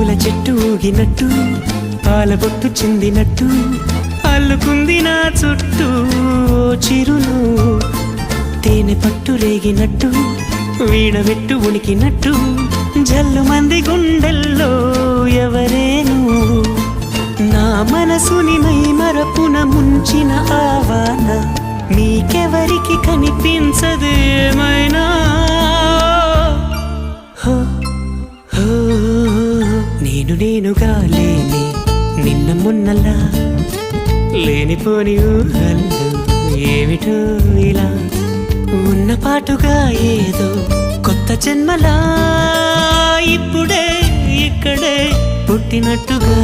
పూల చెట్టు ఊగినట్టు పాల బొట్టు చిందినట్టు అల్లుకుంది నా చుట్టూ చిరును తేనె పట్టు రేగినట్టు వీడబెట్టు ఉనికినట్టు జల్లు మంది గుండెల్లో ఎవరేను నా మనసుని మై మరపున ముంచిన ఆవాన నీకెవరికి కనిపించదు ఏమైనా నేనుగా లేని నిన్న మొన్నలా లేనిపోని ఊహల్లో ఏమిటో ఇలా ఉన్న పాటుగా ఏదో కొత్త జన్మలా ఇప్పుడే ఇక్కడే పుట్టినట్టుగా